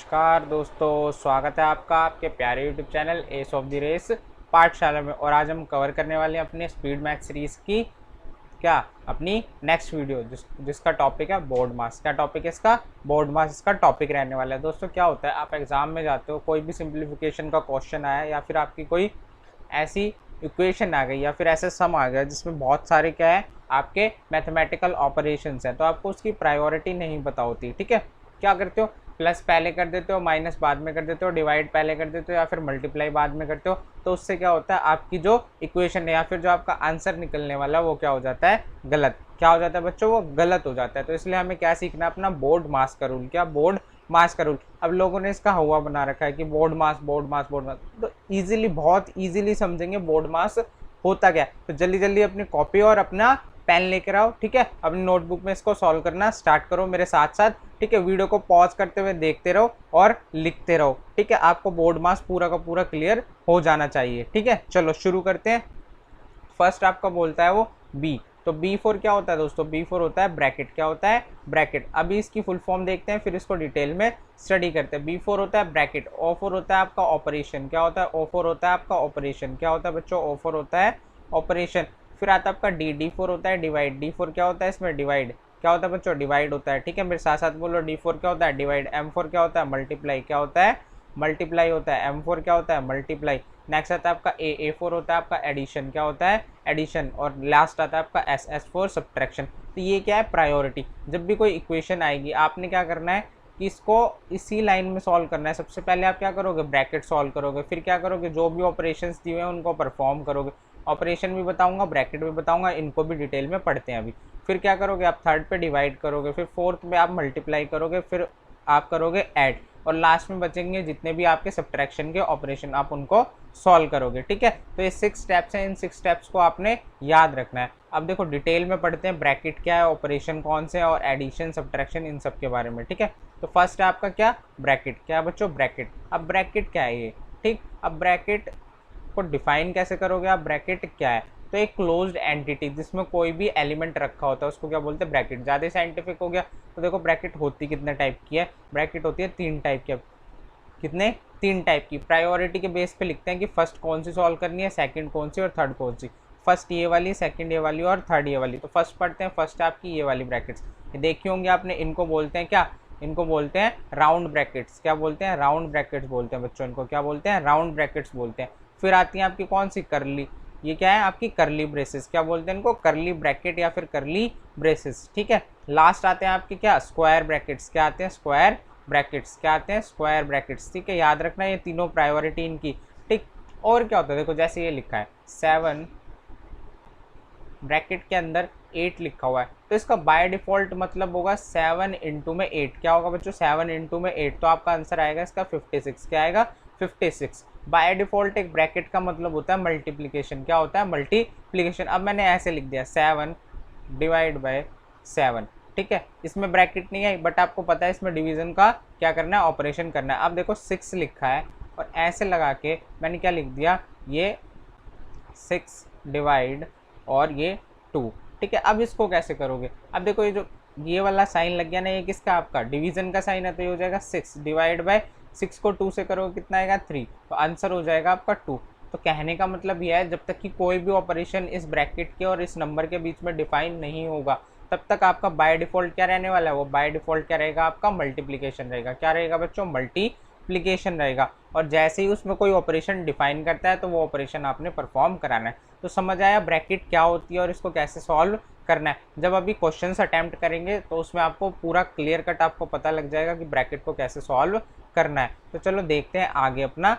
नमस्कार दोस्तों, स्वागत है आपका आपके प्यारे YouTube channel ace of the race Pathshala में। और आज हम कवर करने वाले हैं अपने स्पीड मैथ्स सीरीज़ की अपनी नेक्स्ट वीडियो जिसका टॉपिक है बोर्ड मास। क्या टॉपिक है इसका? बोर्ड मास इसका टॉपिक रहने वाला है। दोस्तों क्या होता है, आप एग्जाम में जाते हो, कोई भी सिंप्लीफिकेशन का क्वेश्चन आया या फिर आपकी कोई ऐसी इक्वेशन आ गई या फिर ऐसे सम आ गया जिसमें बहुत सारे क्या है आपके मैथमेटिकल ऑपरेशंस हैं, तो आपको उसकी प्रायोरिटी नहीं पता होती। ठीक है, क्या करते हो, प्लस पहले कर देते हो, माइनस बाद में कर देते हो, डिवाइड पहले कर देते हो या फिर मल्टीप्लाई बाद में करते हो। तो उससे क्या होता है, आपकी जो इक्वेशन है या फिर जो आपका आंसर निकलने वाला है वो क्या हो जाता है, गलत। क्या हो जाता है बच्चों, वो गलत हो जाता है। तो इसलिए हमें क्या सीखना है, अपना बोर्ड मास का रूल। क्या? बोर्ड मास का रूल। अब लोगों ने इसका हुआ बना रखा है कि बोर्ड मास बोर्ड मास बोर्ड मास, तो इजीली, बहुत इजीली समझेंगे बोर्ड मास होता क्या। तो जल्दी जल्दी अपनी कॉपी और अपना पेन लेकर आओ। ठीक है, अपनी नोटबुक में इसको सॉल्व करना स्टार्ट करो मेरे साथ साथ। ठीक है, वीडियो को पॉज करते हुए देखते रहो और लिखते रहो। ठीक है, आपको बोर्ड मास पूरा का पूरा क्लियर हो जाना चाहिए। ठीक है, चलो शुरू करते हैं। फर्स्ट आपका बोलता है वो बी, तो बी फोर क्या होता है दोस्तों? बी फोर होता है ब्रैकेट। क्या होता है? ब्रैकेट। अभी इसकी फुल फॉर्म देखते हैं, फिर इसको डिटेल में स्टडी करते हैं। बी फोर होता है ब्रैकेट। ओ फोर होता है आपका ऑपरेशन। क्या होता है? ओ फोर होता है आपका ऑपरेशन। क्या होता है बच्चों? ओ फोर होता है ऑपरेशन। फिर आता है आपका डी, डी फोर होता है डिवाइड। डी फोर क्या होता है इसमें? डिवाइड। क्या होता है बच्चों? डिवाइड होता है। ठीक है, मेरे साथ साथ बोलो, डी फोर क्या होता है? डिवाइड। एम फोर क्या होता है? मल्टीप्लाई। क्या होता है? मल्टीप्लाई होता है। एम फोर क्या होता है? मल्टीप्लाई। नेक्स्ट आता है आपका ए फोर होता है आपका एडिशन। क्या होता है? एडिशन। और लास्ट आता है आपका एस फोर सब्ट्रैक्शन। तो ये क्या है? प्रायोरिटी। जब भी कोई इक्वेशन आएगी आपने क्या करना है कि इसको इसी लाइन में सॉल्व करना है। सबसे पहले आप क्या करोगे? ब्रैकेट सॉल्व करोगे। फिर क्या करोगे? जो भी ऑपरेशंस दिए हुए हैं उनको परफॉर्म करोगे। ऑपरेशन भी बताऊंगा, ब्रैकेट भी बताऊंगा, इनको भी डिटेल में पढ़ते हैं अभी। फिर क्या करोगे? आप थर्ड पे डिवाइड करोगे, फिर फोर्थ में आप मल्टीप्लाई करोगे, फिर आप करोगे ऐड, और लास्ट में बचेंगे जितने भी आपके सब्ट्रैक्शन के ऑपरेशन, आप उनको सॉल्व करोगे। ठीक है, तो ये 6 स्टेप्स हैं, इन 6 स्टेप्स को आपने याद रखना है। अब देखो डिटेल में पढ़ते हैं, ब्रैकेट क्या है, ऑपरेशन कौन से, और एडिशन सब्ट्रैक्शन, इन सब के बारे में। ठीक है, तो फर्स्ट है आपका क्या? ब्रैकेट। क्या बच्चों? ब्रैकेट। अब ब्रैकेट क्या है ये? ठीक, अब ब्रैकेट को डिफाइन कैसे करोगे आप? ब्रैकेट क्या है? तो एक क्लोज्ड एंटिटी जिसमें कोई भी एलिमेंट रखा होता है उसको क्या बोलते हैं? ब्रैकेट। ज़्यादा साइंटिफिक हो गया तो देखो ब्रैकेट होती कितने टाइप की है? ब्रैकेट होती है 3 टाइप की। कितने? 3 टाइप की। प्रायोरिटी के बेस पे लिखते हैं कि फर्स्ट कौन सी सॉल्व करनी है, सेकंड कौन सी और थर्ड कौन सी। फर्स्ट ये वाली, सेकंड ये वाली और थर्ड ये वाली। तो फर्स्ट पढ़ते हैं, फर्स्ट आपकी ये वाली ब्रैकेट्स, ये देखी होंगी आपने। इनको बोलते हैं क्या? इनको बोलते हैं राउंड ब्रैकेट्स। क्या बोलते हैं? राउंड ब्रैकेट्स बोलते हैं बच्चों। इनको क्या बोलते हैं? राउंड ब्रैकेट्स बोलते हैं। फिर आती है आपकी कौन सी? करली। ये क्या है आपकी? करली ब्रेसेस। क्या बोलते हैं इनको? करली ब्रैकेट या फिर करली ब्रेसेस। ठीक है, लास्ट आते हैं आपके क्या? Square brackets. क्या आते हैं? Square brackets. क्या आते हैं? Square brackets. ठीक है, याद रखना ये तीनों प्रायोरिटी इनकी। ठीक, और क्या होता है देखो, जैसे ये लिखा है 7 ब्रैकेट के अंदर 8 लिखा हुआ है, तो इसका बाय डिफॉल्ट मतलब होगा 7 इंटू में 8। क्या होगा बच्चों? 7 इंटू में 8, तो आपका आंसर आएगा इसका 56। क्या आएगा? 56। बाय डिफॉल्ट एक ब्रैकेट का मतलब होता है मल्टीप्लीकेशन। क्या होता है? मल्टीप्लीकेशन। अब मैंने ऐसे लिख दिया 7 डिवाइड बाय 7। ठीक है, इसमें ब्रैकेट नहीं है बट आपको पता है इसमें डिवीजन का क्या करना है, ऑपरेशन करना है। अब देखो 6 लिखा है और ऐसे लगा के मैंने क्या लिख दिया, ये 6 डिवाइड और ये 2। ठीक है, अब इसको कैसे करोगे? अब देखो ये जो ये वाला साइन लग गया ना, ये किसका? आपका डिवीजन का साइन है, तो ये हो जाएगा 6 डिवाइड बाय 6 को 2 से करोगे कितना आएगा? 3, तो आंसर हो जाएगा आपका 2। तो कहने का मतलब यह है, जब तक कि कोई भी ऑपरेशन इस ब्रैकेट के और इस नंबर के बीच में डिफाइन नहीं होगा तब तक आपका बाय डिफॉल्ट क्या रहने वाला है? वो बाय डिफॉल्ट क्या रहेगा आपका? मल्टीप्लिकेशन रहेगा। क्या रहेगा बच्चों? मल्टीप्लिकेशन रहेगा। और जैसे ही उसमें कोई ऑपरेशन डिफाइन करता है तो वो ऑपरेशन आपने परफॉर्म कराना है। तो समझ आया ब्रैकेट क्या होती है और इसको कैसे सॉल्व करना है। जब अभी क्वेश्चंस अटेम्प्ट करेंगे तो उसमें आपको पूरा क्लियर कट आपको पता लग जाएगा कि ब्रैकेट को कैसे सॉल्व करना है। तो चलो देखते हैं आगे अपना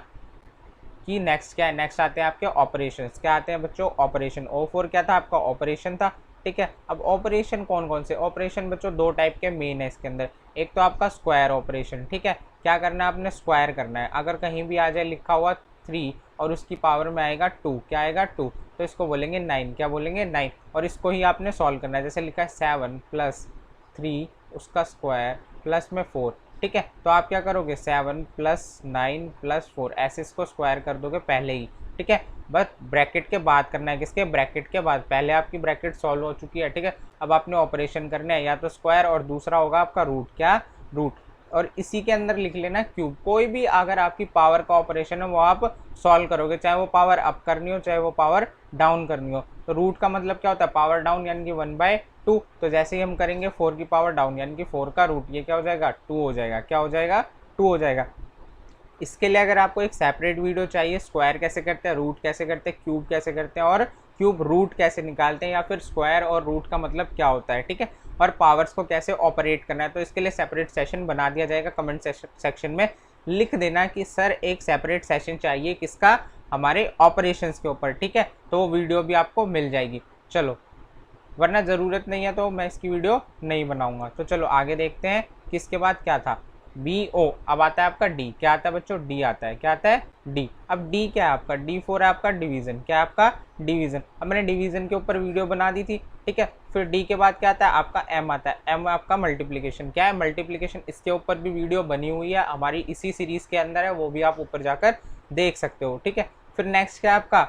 कि नेक्स्ट क्या है। नेक्स्ट आते हैं आपके ऑपरेशंस। क्या आते हैं बच्चों? ऑपरेशन। O4 क्या था आपका? ऑपरेशन था। ठीक है, अब ऑपरेशन कौन कौन से? ऑपरेशन बच्चों 2 टाइप के मेन है इसके अंदर। एक तो आपका स्क्वायर ऑपरेशन। ठीक है, क्या करना है आपने? स्क्वायर करना है। अगर कहीं भी आ जाए लिखा हुआ 3 और उसकी पावर में आएगा 2, क्या आएगा? 2, तो इसको बोलेंगे 9। क्या बोलेंगे? 9। और इसको ही आपने सॉल्व करना है। जैसे लिखा है 7 + 3 उसका स्क्वायर प्लस में 4। ठीक है, तो आप क्या करोगे? 7 + 9 + 4, ऐसे इसको स्क्वायर कर दोगे पहले ही। ठीक है, बस ब्रैकेट के बाद करना है। किसके? ब्रैकेट के बाद। पहले आपकी ब्रैकेट सॉल्व हो चुकी है। ठीक है, अब आपने ऑपरेशन करना है, या तो स्क्वायर और दूसरा होगा आपका रूट। क्या? रूट। और इसी के अंदर लिख लेना क्यूब। कोई भी अगर आपकी पावर का ऑपरेशन है वो आप सॉल्व करोगे, चाहे वो पावर अप करनी हो चाहे वो पावर डाउन करनी हो। तो रूट का मतलब क्या होता है, पावर डाउन यानी कि 1/2। तो जैसे ही हम करेंगे 4 की पावर डाउन यानी कि 4 का रूट, ये क्या हो जाएगा 2 हो जाएगा। क्या हो जाएगा 2 हो जाएगा। इसके लिए अगर आपको एक सेपरेट वीडियो चाहिए, स्क्वायर कैसे करते हैं, रूट कैसे करते हैं, क्यूब कैसे करते हैं और क्यूब रूट कैसे निकालते हैं, या फिर स्क्वायर और रूट का मतलब क्या होता है, ठीक है, और पावर्स को कैसे ऑपरेट करना है, तो इसके लिए सेपरेट सेशन बना दिया जाएगा। कमेंट सेक्शन में लिख देना कि सर एक सेपरेट सेशन चाहिए किसका, हमारे ऑपरेशंस के ऊपर, ठीक है, तो वो वीडियो भी आपको मिल जाएगी। चलो, वरना ज़रूरत नहीं है तो मैं इसकी वीडियो नहीं बनाऊंगा। तो चलो आगे देखते हैं कि इसके बाद क्या था, BO। अब आता है आपका D। क्या आता है बच्चों, D आता है। क्या आता है D। अब D क्या है आपका, D4 है आपका डिवीज़न। क्या है आपका डिवीज़न। अब मैंने डिवीज़न के ऊपर वीडियो बना दी थी, ठीक है। फिर D के बाद क्या आता है आपका M आता है। M आपका मल्टीप्लिकेशन। क्या है मल्टीप्लिकेशन, इसके ऊपर भी वीडियो बनी हुई है हमारी, इसी सीरीज़ के अंदर है, वो भी आप ऊपर जाकर देख सकते हो, ठीक है। फिर नेक्स्ट क्या है आपका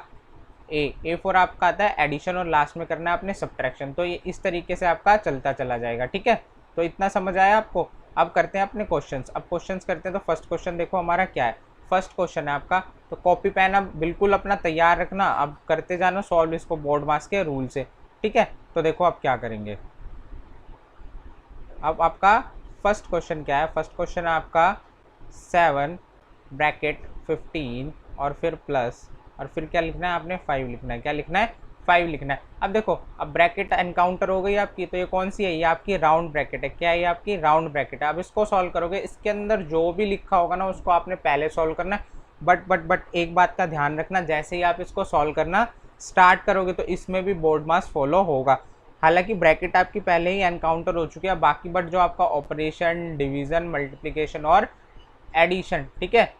A4 आपका आता है एडिशन, और लास्ट में करना है आपने सब्ट्रैक्शन। तो ये इस तरीके से आपका चलता चला जाएगा, ठीक है। तो इतना समझ आया आपको। अब करते हैं अपने क्वेश्चंस। अब क्वेश्चंस करते हैं। तो फर्स्ट क्वेश्चन देखो हमारा क्या है, फर्स्ट क्वेश्चन है आपका। तो कॉपी पेन अब बिल्कुल अपना तैयार रखना, अब करते जाना सॉल्व इसको बोर्ड मास के रूल से, ठीक है। तो देखो अब क्या करेंगे। अब आपका फर्स्ट क्वेश्चन क्या है, फर्स्ट क्वेश्चन है आपका 7 ब्रैकेट 15 और फिर प्लस, और फिर क्या लिखना है आपने 5 लिखना है। क्या लिखना है 5 लिखना है। अब देखो, अब ब्रैकेट एनकाउंटर हो गई आपकी, तो ये कौन सी है, ये आपकी राउंड ब्रैकेट है। क्या है ये आपकी राउंड ब्रैकेट है। अब इसको सॉल्व करोगे, इसके अंदर जो भी लिखा होगा ना उसको आपने पहले सॉल्व करना है। बट एक बात का ध्यान रखना, जैसे ही आप इसको सॉल्व करना स्टार्ट करोगे तो इसमें भी बोर्ड मास फॉलो होगा। हालांकि ब्रैकेट आपकी पहले ही एनकाउंटर हो चुकी है बाकी, बट जो आपका ऑपरेशन, डिवीजन, मल्टीप्लिकेशन और एडिशन, ठीक है,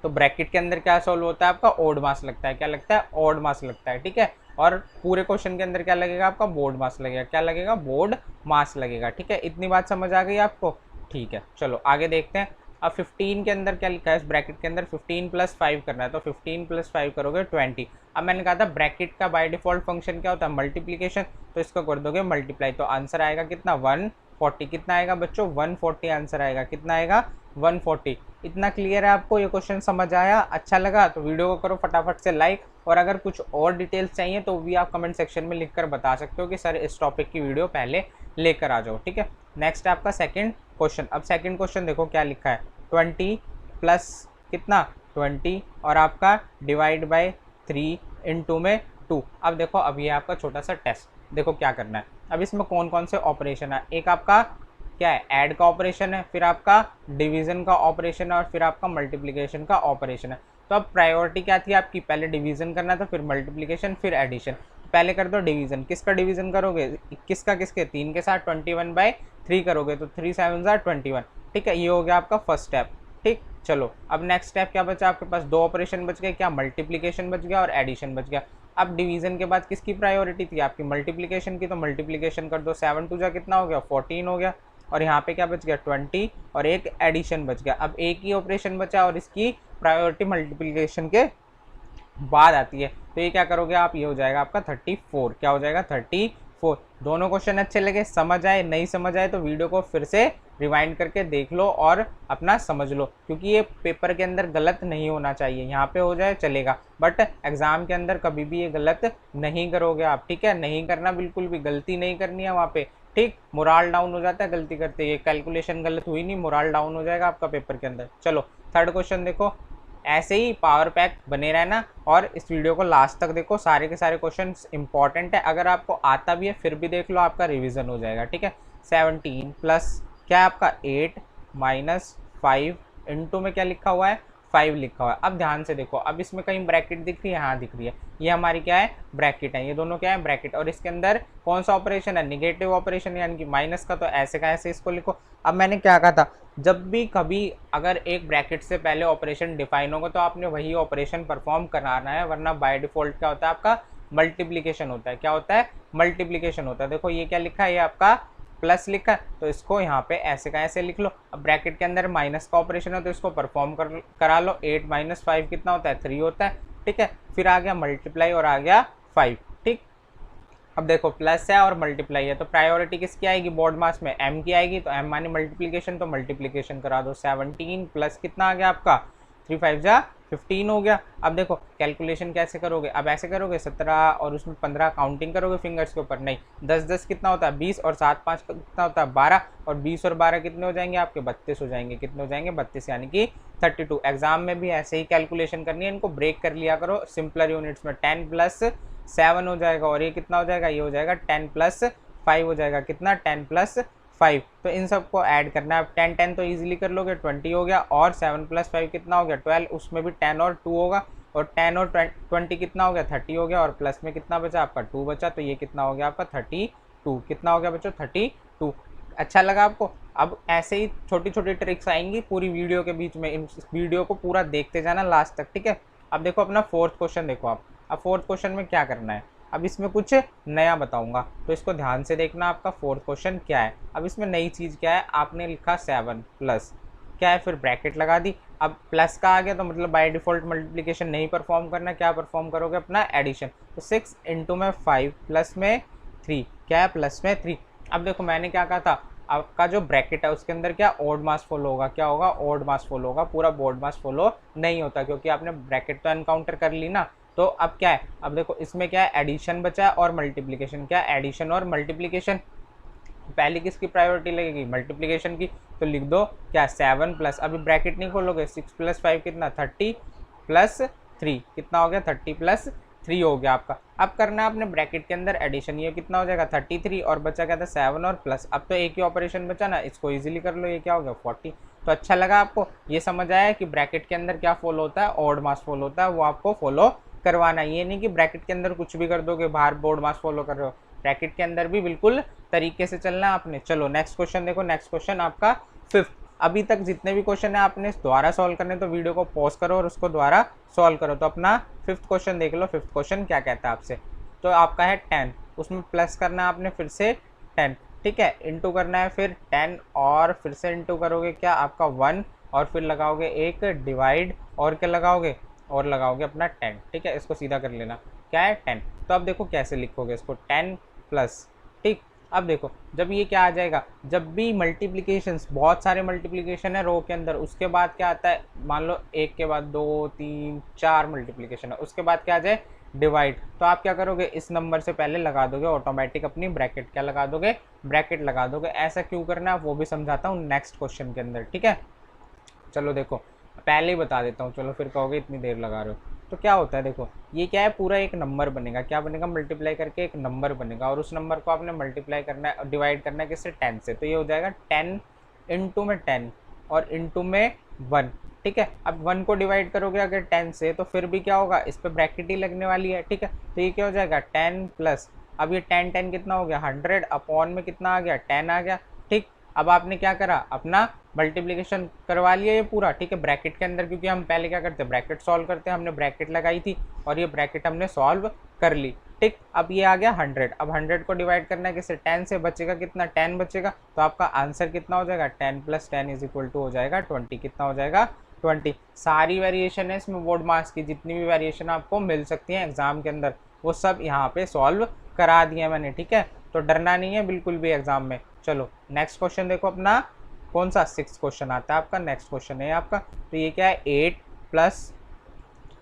तो ब्रैकेट के अंदर क्या सॉल्व होता है आपका ओड मास लगता है। क्या लगता है, ओड मास लगता है, ठीक है। और पूरे क्वेश्चन के अंदर क्या लगेगा आपका, बोर्ड मास लगेगा। क्या लगेगा, बोर्ड मास लगेगा, ठीक है। इतनी बात समझ आ गई आपको, ठीक है। चलो आगे देखते हैं। अब 15 के अंदर क्या लिखा है, इस ब्रैकेट के अंदर 15 + 5 करना है। तो 15 + 5 करोगे 20। अब मैंने कहा था ब्रैकेट का बाय डिफॉल्ट फंक्शन क्या होता है, मल्टीप्लिकेशन, तो इसको कर दोगे मल्टीप्लाई, तो आंसर आएगा कितना 140। कितना आएगा बच्चों 140 आंसर आएगा। कितना आएगा 140। इतना क्लियर है आपको, ये क्वेश्चन समझ आया, अच्छा लगा तो वीडियो को करो फटाफट से लाइक, और अगर कुछ और डिटेल्स चाहिए तो भी आप कमेंट सेक्शन में लिखकर बता सकते हो कि सर इस टॉपिक की वीडियो पहले लेकर आ जाओ, ठीक है। नेक्स्ट है आपका सेकंड क्वेश्चन। अब सेकंड क्वेश्चन देखो क्या लिखा है, 20 प्लस कितना 20 और आपका डिवाइड बाय 3 इंटू में 2। अब देखो अभी है आपका छोटा सा टेस्ट, देखो क्या करना है। अब इसमें कौन कौन से ऑपरेशन है, एक आपका क्या है ऐड का ऑपरेशन है, फिर आपका डिवीजन का ऑपरेशन है, और फिर आपका मल्टीप्लिकेशन का ऑपरेशन है। तो अब प्रायोरिटी क्या थी आपकी, पहले डिवीजन करना था, फिर मल्टीप्लिकेशन, फिर एडिशन। पहले कर दो डिवीजन। किसका डिवीजन करोगे, 21 का किसके, 3 के साथ 21/3 करोगे, तो 3 7 21, ठीक है। ये हो गया आपका फर्स्ट स्टेप, ठीक। चलो अब नेक्स्ट स्टेप क्या बचा आपके पास, 2 ऑपरेशन बच गए, क्या मल्टीप्लिकेशन बच गया और एडिशन बच गया। अब डिवीजन के बाद किसकी प्रायोरिटी थी आपकी, मल्टीप्लिकेशन की, तो मल्टीप्लिकेशन कर दो, 7 2 जा कितना हो गया 14 हो गया, और यहाँ पे क्या बच गया 20, और एक एडिशन बच गया। अब एक ही ऑपरेशन बचा और इसकी प्रायोरिटी मल्टीप्लिकेशन के बाद आती है, तो ये क्या करोगे आप, ये हो जाएगा आपका 34। क्या हो जाएगा 34। दोनों क्वेश्चन अच्छे लगे, समझ आए, नहीं समझ आए तो वीडियो को फिर से रिवाइंड करके देख लो और अपना समझ लो, क्योंकि ये पेपर के अंदर गलत नहीं होना चाहिए। यहाँ पे हो जाए चलेगा, बट एग्जाम के अंदर कभी भी ये गलत नहीं करोगे आप, ठीक है। नहीं करना, बिल्कुल भी गलती नहीं करनी है वहाँ पे, ठीक। मोराल डाउन हो जाता है गलती करते, ये कैलकुलेशन गलत हुई नहीं, मोराल डाउन हो जाएगा आपका पेपर के अंदर। चलो थर्ड क्वेश्चन देखो, ऐसे ही पावर पैक बने रहना और इस वीडियो को लास्ट तक देखो, सारे के सारे क्वेश्चन इंपॉर्टेंट है। अगर आपको आता भी है फिर भी देख लो, आपका रिवीजन हो जाएगा, ठीक है। 17 प्लस क्या है आपका 8 माइनस 5 इंटू में क्या लिखा हुआ है 5 लिखा हुआ है। अब ध्यान से देखो, अब इसमें कहीं ब्रैकेट दिख रही है, हाँ दिख रही है, ये हमारी क्या है ब्रैकेट है, ये दोनों क्या है ब्रैकेट, और इसके अंदर कौन सा ऑपरेशन है, निगेटिव ऑपरेशन यानी कि माइनस का, तो ऐसे का ऐसे इसको लिखो। अब मैंने क्या कहा था, जब भी कभी अगर एक ब्रैकेट से पहले ऑपरेशन डिफाइन होगा तो आपने वही ऑपरेशन परफॉर्म कराना है, वरना बाय डिफॉल्ट क्या होता है आपका मल्टीप्लिकेशन होता है। क्या होता है मल्टीप्लिकेशन होता है। देखो ये क्या लिखा है, ये आपका प्लस लिखा है, तो इसको यहाँ पे ऐसे का ऐसे लिख लो। अब ब्रैकेट के अंदर माइनस का ऑपरेशन है तो इसको परफॉर्म करा लो, 8 माइनस 5 कितना होता है 3 होता है, ठीक है। फिर आ गया मल्टीप्लाई और आ गया 5, ठीक। अब देखो प्लस है और मल्टीप्लाई है तो प्रायोरिटी किसकी आएगी, बोर्ड मास में m की आएगी, तो m माने मल्टीप्लीकेशन, तो मल्टीप्लीकेशन करा दो। 17 प्लस कितना आ गया आपका 3 5 जा 15 हो गया। अब देखो कैलकुलेशन कैसे करोगे, अब ऐसे करोगे 17 और उसमें 15 काउंटिंग करोगे फिंगर्स के ऊपर, नहीं 10 10 कितना होता है 20 और 7 5 कितना होता है 12 और 20 और 12 कितने हो जाएंगे आपके 32 हो जाएंगे। कितने हो जाएंगे 32 यानी कि 32। एग्जाम में भी ऐसे ही कैलकुलेशन करनी है, इनको ब्रेक कर लिया करो सिंपलर यूनिट्स में। 10 प्लस 7 हो जाएगा और ये कितना हो जाएगा, ये हो जाएगा 10 प्लस 5 हो जाएगा, कितना 10 प्लस 5। तो इन सबको ऐड करना है। 10 10 तो इजीली कर लोगे 20 हो गया, और 7 प्लस 5 कितना हो गया 12, उसमें भी 10 और 2 होगा, और 10 और 20 कितना हो गया 30 हो गया, और प्लस में कितना बचा आपका 2 बचा, तो ये कितना हो गया आपका 32। कितना हो गया बच्चों 32। अच्छा लगा आपको। अब ऐसे ही छोटी छोटी ट्रिक्स आएंगी पूरी वीडियो के बीच में, इस वीडियो को पूरा देखते जाना लास्ट तक, ठीक है। अब देखो अपना फोर्थ क्वेश्चन देखो आप। अब फोर्थ क्वेश्चन में क्या करना है, अब इसमें कुछ नया बताऊंगा तो इसको ध्यान से देखना। आपका फोर्थ क्वेश्चन क्या है, अब इसमें नई चीज़ क्या है, आपने लिखा 7 प्लस क्या है, फिर ब्रैकेट लगा दी। अब प्लस का आ गया तो मतलब बाय डिफ़ॉल्ट मल्टीप्लिकेशन नहीं परफॉर्म करना, क्या परफॉर्म करोगे अपना एडिशन। तो 6 इंटू में 5 प्लस में 3 क्या है प्लस में 3। अब देखो मैंने क्या कहा था, आपका जो ब्रैकेट है उसके अंदर क्या ओड मास फॉलो होगा, क्या होगा ओड मास फॉलो होगा, पूरा बोर्ड मास फॉलो नहीं होता क्योंकि आपने ब्रैकेट तो एनकाउंटर कर ली ना। तो अब क्या है, अब देखो इसमें क्या है एडिशन बचा है और मल्टीप्लिकेशन, क्या एडिशन और मल्टीप्लिकेशन। पहले किसकी प्रायोरिटी लगेगी मल्टीप्लिकेशन की, तो लिख दो क्या 7 प्लस, अभी ब्रैकेट नहीं खोलोगे 6 प्लस 5 कितना 30 प्लस 3 कितना हो गया 30 प्लस 3 हो गया आपका। अब करना है आपने ब्रैकेट के अंदर एडिशन, ये कितना हो जाएगा 33 और बचा क्या था 7 और प्लस। अब तो एक ही ऑपरेशन बचा ना, इसको इजीली कर लो, ये क्या हो गया 40। तो अच्छा लगा आपको, ये समझ आया कि ब्रैकेट के अंदर क्या फॉलो होता है ऑड मास फॉलो होता है, वो आपको फॉलो करवाना। ये नहीं कि ब्रैकेट के अंदर कुछ भी कर दोगे, बाहर बोर्ड मास फॉलो कर रहे हो, ब्रैकेट के अंदर भी बिल्कुल तरीके से चलना है आपने। चलो नेक्स्ट क्वेश्चन देखो, नेक्स्ट क्वेश्चन आपका फिफ्थ। अभी तक जितने भी क्वेश्चन है आपने दोबारा सॉल्व करने, तो वीडियो को पॉज करो और उसको दोबारा सॉल्व करो। तो अपना फिफ्थ क्वेश्चन देख लो, फिफ्थ क्वेश्चन क्या कहता है आपसे। तो आपका है 10, उसमें प्लस करना है आपने फिर से 10, ठीक है, इंटू करना है फिर 10 और फिर से इंटू करोगे क्या आपका 1 और फिर लगाओगे एक डिवाइड और क्या लगाओगे और लगाओगे अपना 10, ठीक है। इसको सीधा कर लेना, क्या है 10। तो अब देखो कैसे लिखोगे इसको 10 प्लस, ठीक। अब देखो जब ये क्या आ जाएगा, जब भी मल्टीप्लिकेशंस बहुत सारे मल्टीप्लिकेशन है रो के अंदर, उसके बाद क्या आता है, मान लो एक के बाद 2 3 4 मल्टीप्लिकेशन है, उसके बाद क्या आ जाए डिवाइड, तो आप क्या करोगे इस नंबर से पहले लगा दोगे ऑटोमेटिक अपनी ब्रैकेट, क्या लगा दोगे ब्रैकेट लगा दोगे। ऐसा क्यों करना है वो भी समझाता हूँ नेक्स्ट क्वेश्चन के अंदर, ठीक है। चलो देखो पहले ही बता देता हूँ, चलो फिर कहोगे इतनी देर लगा रहे हो। तो क्या होता है देखो, ये क्या है पूरा एक नंबर बनेगा, क्या बनेगा मल्टीप्लाई करके एक नंबर बनेगा, और उस नंबर को आपने मल्टीप्लाई करना है डिवाइड करना है किससे 10 से। तो ये हो जाएगा 10 इंटू में 10 और इंटू में 1, ठीक है। अब 1 को डिवाइड करोगे अगर 10 से तो फिर भी क्या होगा इस पर ब्रैकेट ही लगने वाली है, ठीक है। तो ये क्या हो जाएगा 10 प्लस, अब ये 10 10 कितना हो गया 100 अपॉन में कितना आ गया 10 आ गया, ठीक। अब आपने क्या करा अपना मल्टीप्लिकेशन करवा लिया ये पूरा, ठीक है, ब्रैकेट के अंदर, क्योंकि हम पहले क्या करते हैं ब्रैकेट सॉल्व करते हैं, हमने ब्रैकेट लगाई थी और ये ब्रैकेट हमने सॉल्व कर ली, ठीक। अब ये आ गया 100, अब 100 को डिवाइड करना है किससे 10 से, बचेगा कितना 10 बचेगा, तो आपका आंसर कितना हो जाएगा 10 प्लस 10 इज इक्वल टू हो जाएगा 20, कितना हो जाएगा 20। सारी वेरिएशन है इसमें बोर्ड मार्क्स की, जितनी भी वेरिएशन आपको मिल सकती है एग्जाम के अंदर वो सब यहाँ पे सॉल्व करा दिया मैंने, ठीक है। तो डरना नहीं है बिल्कुल भी एग्जाम में। चलो नेक्स्ट क्वेश्चन देखो अपना, कौन सा 6th क्वेश्चन आता है आपका, नेक्स्ट क्वेश्चन है आपका। तो ये क्या है 8 प्लस,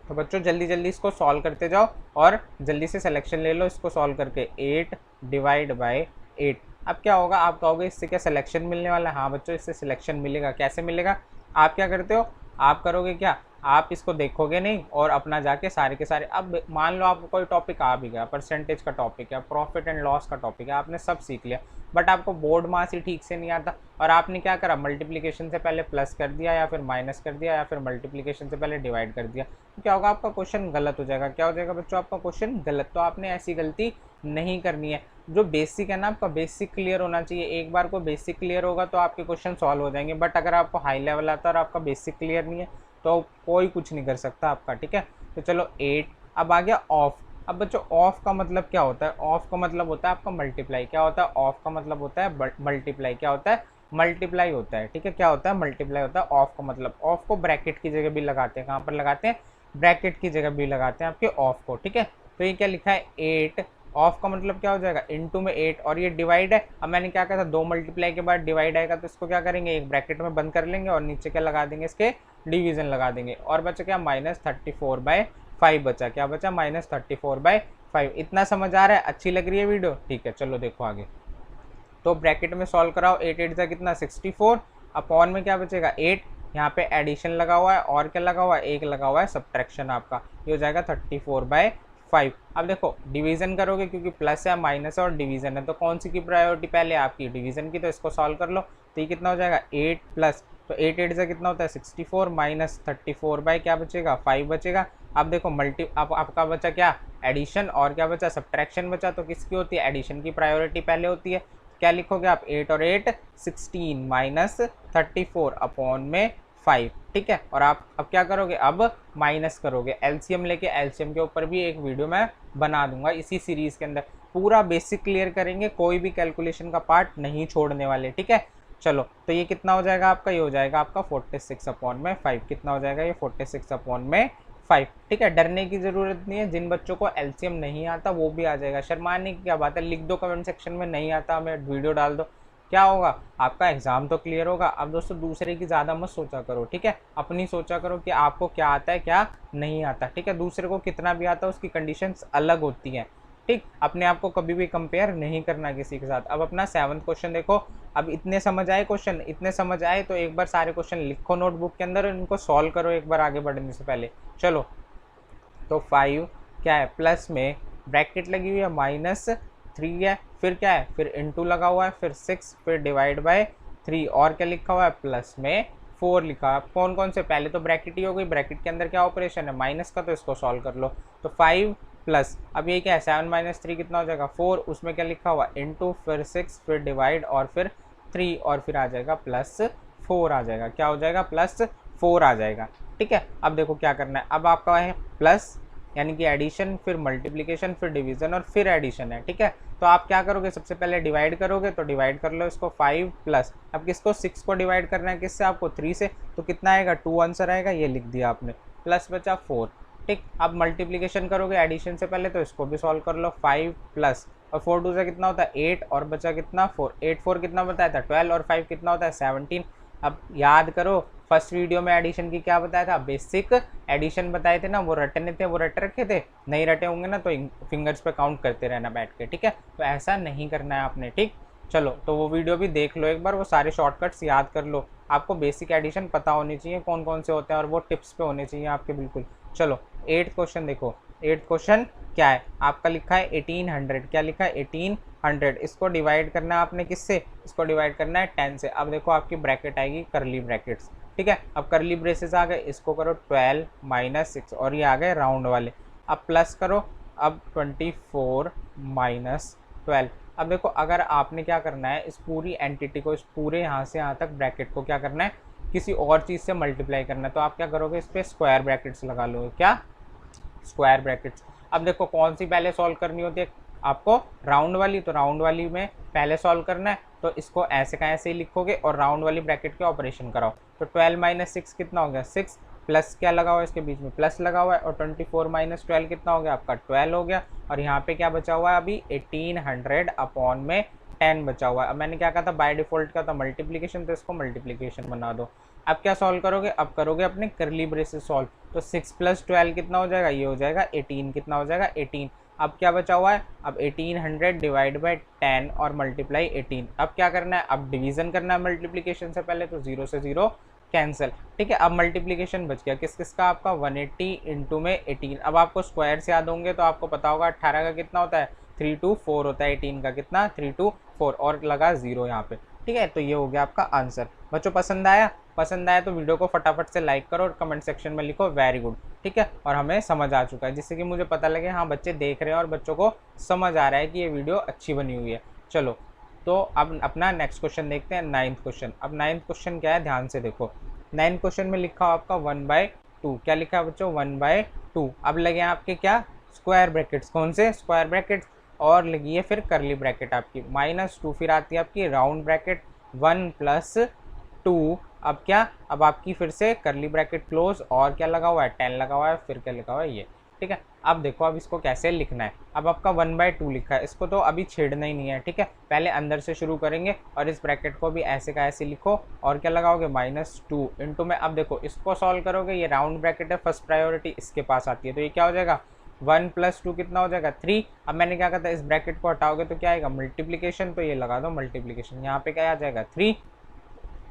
तो बच्चों जल्दी जल्दी इसको सॉल्व करते जाओ और जल्दी से सिलेक्शन ले लो इसको सॉल्व करके। 8 डिवाइड बाय 8, अब क्या होगा आप कहोगे इससे क्या सिलेक्शन मिलने वाला है। हाँ बच्चों इससे सिलेक्शन मिलेगा, कैसे मिलेगा, आप क्या करते हो आप करोगे क्या, आप इसको देखोगे नहीं और अपना जाके सारे के सारे, अब मान लो आपको कोई टॉपिक आ भी गया, परसेंटेज का टॉपिक है, प्रॉफिट एंड लॉस का टॉपिक है, आपने सब सीख लिया बट आपको बोर्ड मास ही ठीक से नहीं आता, और आपने क्या करा मल्टीप्लिकेशन से पहले प्लस कर दिया या फिर माइनस कर दिया या फिर मल्टीप्लिकेशन से पहले डिवाइड कर दिया, तो क्या होगा आपका क्वेश्चन गलत हो जाएगा। क्या हो जाएगा बच्चों आपका क्वेश्चन गलत। तो आपने ऐसी गलती नहीं करनी है। जो बेसिक है ना आपका बेसिक क्लियर होना चाहिए, एक बार को बेसिक क्लियर होगा तो आपके क्वेश्चन सॉल्व हो जाएंगे, बट अगर आपको हाई लेवल आता है और आपका बेसिक क्लियर नहीं है तो कोई कुछ नहीं कर सकता आपका, ठीक है। तो चलो 8, अब आ गया ऑफ। अब बच्चों ऑफ का मतलब क्या होता है, ऑफ का मतलब होता है आपका मल्टीप्लाई। क्या होता है ऑफ का मतलब होता है मल्टीप्लाई, क्या होता है मल्टीप्लाई होता है, ठीक है। क्या होता है मल्टीप्लाई होता है ऑफ का मतलब। ऑफ को ब्रैकेट की जगह भी लगाते हैं, कहाँ पर लगाते हैं ब्रैकेट की जगह भी लगाते हैं आपके ऑफ को, ठीक है। तो ये क्या लिखा है 8 ऑफ का मतलब क्या हो जाएगा, इनटू में 8, और ये डिवाइड है। अब मैंने क्या कहा था, 2 मल्टीप्लाई के बाद डिवाइड आएगा तो इसको क्या करेंगे, एक ब्रैकेट में बंद कर लेंगे और नीचे क्या लगा देंगे, इसके डिवीजन लगा देंगे, और बचा क्या, -34/5 बचा, क्या बचा, -34/5। इतना समझ आ रहा है, अच्छी लग रही है वीडियो, ठीक है चलो देखो आगे। तो ब्रैकेट में सॉल्व कराओ, 8 8 कितना 64, अपॉन में क्या बचेगा 8, यहाँ पे एडिशन लगा हुआ है और क्या लगा हुआ है, एक लगा हुआ है सब्ट्रैक्शन आपका, ये हो जाएगा 34/5। अब देखो डिवीजन करोगे, क्योंकि प्लस है माइनस है और डिवीजन है, तो कौन सी की प्रायोरिटी पहले आपकी, डिवीजन की, तो इसको सॉल्व कर लो। तो ये कितना हो जाएगा 8 प्लस, तो 8 8 से कितना होता है 64, माइनस 34 बाई क्या बचेगा 5 बचेगा। अब देखो आपका बचा क्या, एडिशन, और क्या बचा, सब्ट्रैक्शन बचा। तो किसकी होती है, एडिशन की प्रायोरिटी पहले होती है। क्या लिखोगे आप, 8 और 8 16 माइनस 34 अपॉन में 5, ठीक है। और आप अब क्या करोगे, अब माइनस करोगे, एलसीएम लेके, एलसीएम के ऊपर भी एक वीडियो मैं बना दूंगा इसी सीरीज के अंदर, पूरा बेसिक क्लियर करेंगे, कोई भी कैलकुलेशन का पार्ट नहीं छोड़ने वाले, ठीक है। चलो तो ये कितना हो जाएगा आपका, ये हो जाएगा आपका 46 अपॉन में 5, कितना हो जाएगा ये 46 अपॉन में 5, ठीक है। डरने की जरूरत नहीं है, जिन बच्चों को एलसीएम नहीं आता वो भी आ जाएगा, शर्माने की क्या बात है, लिख दो कमेंट सेक्शन में नहीं आता हमें, वीडियो डाल दो, क्या होगा, आपका एग्जाम तो क्लियर होगा। अब दोस्तों दूसरे की ज़्यादा मत सोचा करो, ठीक है, अपनी सोचा करो कि आपको क्या आता है क्या नहीं आता, ठीक है। दूसरे को कितना भी आता है उसकी कंडीशंस अलग होती हैं, ठीक। अपने आप को कभी भी कंपेयर नहीं करना किसी के साथ। अब अपना 7वां क्वेश्चन देखो। अब इतने समझ आए क्वेश्चन, इतने समझ आए तो एक बार सारे क्वेश्चन लिखो नोटबुक के अंदर और इनको सॉल्व करो एक बार आगे बढ़ने से पहले। चलो तो 5 क्या है, प्लस में ब्रैकेट लगी हुई है -3 है, फिर क्या है, फिर इनटू लगा हुआ है, फिर 6, फिर डिवाइड बाय 3, और क्या लिखा हुआ है, प्लस में 4 लिखा है। कौन कौन से, पहले तो ब्रैकेट ही हो गई, ब्रैकेट के अंदर क्या ऑपरेशन है, माइनस का, तो इसको सॉल्व कर लो। तो 5 प्लस, अब ये क्या है 7 माइनस 3 कितना हो जाएगा 4, उसमें क्या लिखा हुआ इनटू, फिर 6, फिर डिवाइड, और फिर 3, और फिर आ जाएगा +4 आ जाएगा, क्या हो जाएगा +4 आ जाएगा, ठीक है। अब देखो क्या करना है, अब आपका है प्लस यानी कि एडिशन, फिर मल्टीप्लिकेशन, फिर डिवीजन, और फिर एडिशन है, ठीक है। तो आप क्या करोगे, सबसे पहले डिवाइड करोगे, तो डिवाइड कर लो इसको 5 प्लस, अब किसको 6 को डिवाइड करना है, किससे, आपको 3 से, तो कितना आएगा 2 आंसर आएगा, ये लिख दिया आपने, प्लस बचा 4, ठीक। अब मल्टीप्लिकेशन करोगे एडिशन से पहले, तो इसको भी सॉल्व कर लो, 5 प्लस, और 4 2 से कितना होता है 8, और बचा कितना 4, 8 4 कितना बताया था 12, और 5 कितना होता है 17। अब याद करो फर्स्ट वीडियो में एडिशन की क्या बताया था, बेसिक एडिशन बताए थे ना, वो रटने थे, वो रट रखे थे, नहीं रटे होंगे ना तो फिंगर्स पे काउंट करते रहना बैठ के, ठीक है। तो ऐसा नहीं करना है आपने, ठीक। चलो तो वो वीडियो भी देख लो एक बार, वो सारे शॉर्टकट्स याद कर लो, आपको बेसिक एडिशन पता होनी चाहिए कौन कौन से होते हैं, और वो टिप्स पे होने चाहिए आपके बिल्कुल। चलो 8th क्वेश्चन देखो, 8th क्वेश्चन क्या है आपका, लिखा है 1800, क्या लिखा है 1800, इसको डिवाइड करना है आपने किससे, इसको डिवाइड करना है 10 से। अब देखो आपकी ब्रैकेट आएगी करली ब्रैकेट्स, ठीक है। अब करली ब्रेसेस आ गए, इसको करो 12 माइनस 6, और ये आ गए राउंड वाले, अब प्लस करो, अब 24 माइनस 12। अब देखो अगर आपने क्या करना है, इस पूरी एंटिटी को, इस पूरे यहाँ से यहाँ तक ब्रैकेट को क्या करना है, किसी और चीज़ से मल्टीप्लाई करना है, तो आप क्या करोगे, इस पर स्क्वायर ब्रैकेट्स लगा लोगे, क्या स्क्वायर ब्रैकेट्स। अब देखो कौन सी पहले सॉल्व करनी होती है आपको, राउंड वाली, तो राउंड वाली में पहले सॉल्व करना है, तो इसको ऐसे का ऐसे ही लिखोगे और राउंड वाली ब्रैकेट के ऑपरेशन कराओ। तो 12 माइनस 6 कितना हो गया 6, प्लस क्या लगा हुआ है इसके बीच में, प्लस लगा हुआ है, और 24 माइनस 12 कितना हो गया आपका 12 हो गया, और यहाँ पे क्या बचा हुआ है अभी 1800 अपॉन में 10 बचा हुआ है। अब मैंने क्या कहा था, बाय डिफॉल्ट का था मल्टीप्लिकेशन, तो इसको मल्टीप्लिकेशन बना दो। अब क्या सॉल्व करोगे, अब करोगे अपने करली ब्रेसेस सॉल्व, तो 6 प्लस 12 कितना हो जाएगा, ये हो जाएगा 18, कितना हो जाएगा 18। अब क्या बचा हुआ है, अब 1800 डिवाइड बाई 10 और मल्टीप्लाई 18। अब क्या करना है, अब डिवीजन करना है मल्टीप्लिकेशन से पहले, तो 0 से 0 कैंसिल, ठीक है। अब मल्टीप्लिकेशन बच गया किस किस का आपका 180 इंटू में 18। अब आपको स्क्वायर से याद होंगे तो आपको पता होगा 18 का कितना होता है 3 to 4 होता है, 18 का कितना 3 to 4, और लगा 0 यहाँ पे, ठीक है। तो ये हो गया आपका आंसर। बच्चों पसंद आया, पसंद आया तो वीडियो को फटाफट से लाइक करो और कमेंट सेक्शन में लिखो वेरी गुड, ठीक है। और हमें समझ आ चुका है, जिससे कि मुझे पता लगे हाँ बच्चे देख रहे हैं और बच्चों को समझ आ रहा है कि ये वीडियो अच्छी बनी हुई है। चलो तो अब अपना नेक्स्ट क्वेश्चन देखते हैं, 9th क्वेश्चन। अब 9th क्वेश्चन क्या है, ध्यान से देखो। 9th क्वेश्चन में लिखा हो आपका 1/2, क्या लिखा है बच्चों 1/2। अब लगे आपके क्या स्क्वायर ब्रैकेट्स, कौन से स्क्वायर ब्रैकेट्स, और लगी है फिर करली ब्रैकेट आपकी -2, फिर आती है आपकी राउंड ब्रैकेट 1 + 2। अब क्या, अब आपकी फिर से करली ब्रैकेट क्लोज, और क्या लगा हुआ है 10 लगा हुआ है, फिर क्या लगा हुआ है ये ठीक है। अब देखो अब इसको कैसे लिखना है। अब आपका 1/2 लिखा है, इसको तो अभी छेड़ना ही नहीं है, ठीक है। पहले अंदर से शुरू करेंगे और इस ब्रैकेट को भी ऐसे का ऐसे लिखो और क्या लगाओगे -2 इंटू में। अब देखो इसको सॉल्व करोगे, ये राउंड ब्रैकेट है, फर्स्ट प्रायोरिटी इसके पास आती है, तो ये क्या हो जाएगा 1 + 2 कितना हो जाएगा 3। अब मैंने क्या कहा था इस ब्रैकेट को हटाओगे तो क्या आएगा मल्टीप्लीकेशन, तो ये लगा दो मल्टीप्लीकेशन, यहाँ पे क्या आ जाएगा 3।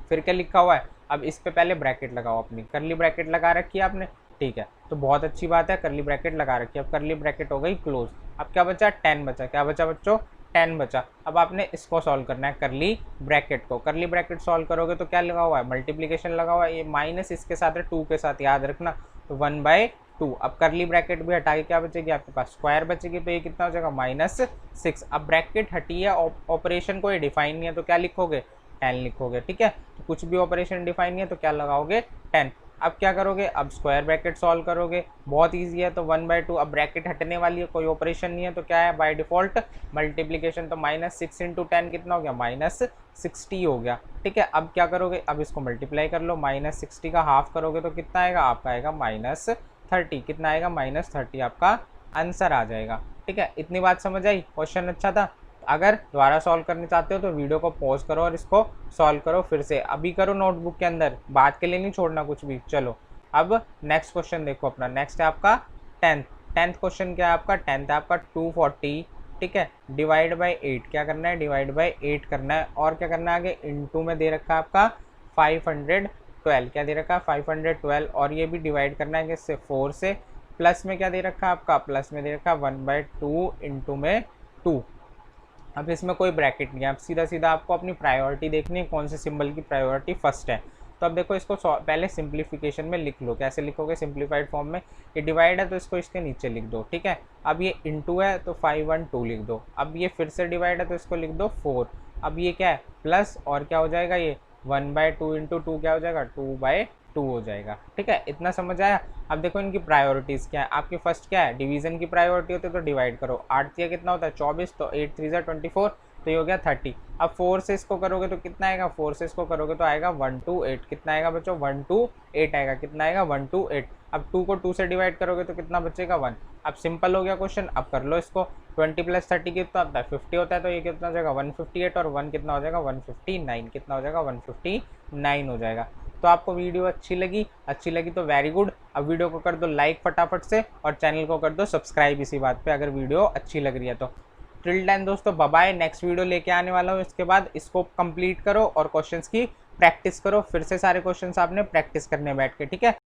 फिर क्या लिखा हुआ है, अब इस पे पहले ब्रैकेट लगाओ, अपनी करली ब्रैकेट लगा रखी है आपने, ठीक है। तो बहुत अच्छी बात है, करली ब्रैकेट लगा रखी है। अब करली ब्रैकेट हो गई क्लोज। अब क्या बचा 10 बचा, क्या बचा बच्चों 10 बचा। अब आपने इसको सॉल्व करना है करली ब्रैकेट को। करली ब्रैकेट सॉल्व करोगे तो क्या लगा हुआ है मल्टीप्लीकेशन लगा हुआ है, ये माइनस इसके साथ है 2 के साथ, याद रखना, तो 1/2। अब करली ब्रैकेट भी हटा के क्या बचेगी आपके पास स्क्वायर बचेगी, तो ये कितना हो जाएगा -6। अब ब्रैकेट हटी है, ऑपरेशन को ये डिफाइन नहीं है तो क्या लिखोगे 10 लिखोगे, ठीक है। तो कुछ भी ऑपरेशन डिफाइन नहीं है तो क्या लगाओगे 10। अब क्या करोगे, अब स्क्वायर ब्रैकेट सॉल्व करोगे, बहुत इजी है, तो 1/2। अब ब्रैकेट हटने वाली है, कोई ऑपरेशन नहीं है तो क्या है बाय डिफॉल्ट मल्टीप्लीकेशन, तो -6 × 10 कितना हो गया -60 हो गया, ठीक है। अब क्या करोगे, अब इसको मल्टीप्लाई कर लो, -60 का हाफ करोगे तो कितना आएगा आपका आएगा -30। कितना आएगा -30, आपका आंसर आ जाएगा, ठीक है। इतनी बात समझ आई, क्वेश्चन अच्छा था। अगर दोबारा सॉल्व करना चाहते हो तो वीडियो को पॉज करो और इसको सॉल्व करो फिर से, अभी करो नोटबुक के अंदर, बात के लिए नहीं छोड़ना कुछ भी। चलो अब नेक्स्ट क्वेश्चन देखो अपना, नेक्स्ट है आपका 10th क्वेश्चन। क्या है आपका 10th है आपका 240, ठीक है, डिवाइड बाई 8। क्या करना है डिवाइड बाई 8 करना है, और क्या करना है आगे इंटू में दे रखा है आपका 512। क्या दे रखा है 512, और ये भी डिवाइड करना है किससे 4 से। प्लस में क्या दे रखा है आपका, प्लस में दे रखा है 1/2 इंटू में 2। अब इसमें कोई ब्रैकेट नहीं है, अब सीधा सीधा आपको अपनी प्रायोरिटी देखनी है, कौन से सिंबल की प्रायोरिटी फर्स्ट है। तो अब देखो इसको पहले सिंप्लीफिकेशन में लिख लो। कैसे लिखोगे सिंप्लीफाइड फॉर्म में, ये डिवाइड है तो इसको इसके नीचे लिख दो, ठीक है। अब ये इंटू है तो 512 लिख दो। अब ये फिर से डिवाइड है तो इसको लिख दो 4। अब ये क्या है प्लस, और क्या हो जाएगा ये 1/2 इंटू 2 क्या हो जाएगा 2/2 हो जाएगा, ठीक है। इतना समझ आया। अब देखो इनकी प्रायोरिटीज़ क्या है, आपकी फर्स्ट क्या है डिवीजन की प्रायोरिटी होती है तो डिवाइड करो, 8 या कितना होता है 24, तो 8 3 24, तो ये हो गया 30। अब 4 से इसको करोगे तो कितना आएगा, 4 से इसको करोगे तो आएगा 128। कितना आएगा बच्चों 128 आएगा, कितना आएगा 128। अब 2 को 2 से डिवाइड करोगे तो कितना बचेगा 1। अब सिंपल हो गया क्वेश्चन, अब कर लो इसको। 20 + 30 कितना होता है 50 होता है, तो ये कितना हो जाएगा 158, और 1 कितना हो जाएगा 159, कितना हो जाएगा 159 हो जाएगा। तो आपको वीडियो अच्छी लगी तो वेरी गुड। अब वीडियो को कर दो लाइक फटाफट से, और चैनल को कर दो सब्सक्राइब इसी बात पे अगर वीडियो अच्छी लग रही है तो। टिल देन दोस्तों बाय बाय, नेक्स्ट वीडियो लेके आने वाला हूँ। इसके बाद इसको कंप्लीट करो और क्वेश्चंस की प्रैक्टिस करो, फिर से सारे क्वेश्चंस आपने प्रैक्टिस करने बैठ के, ठीक है।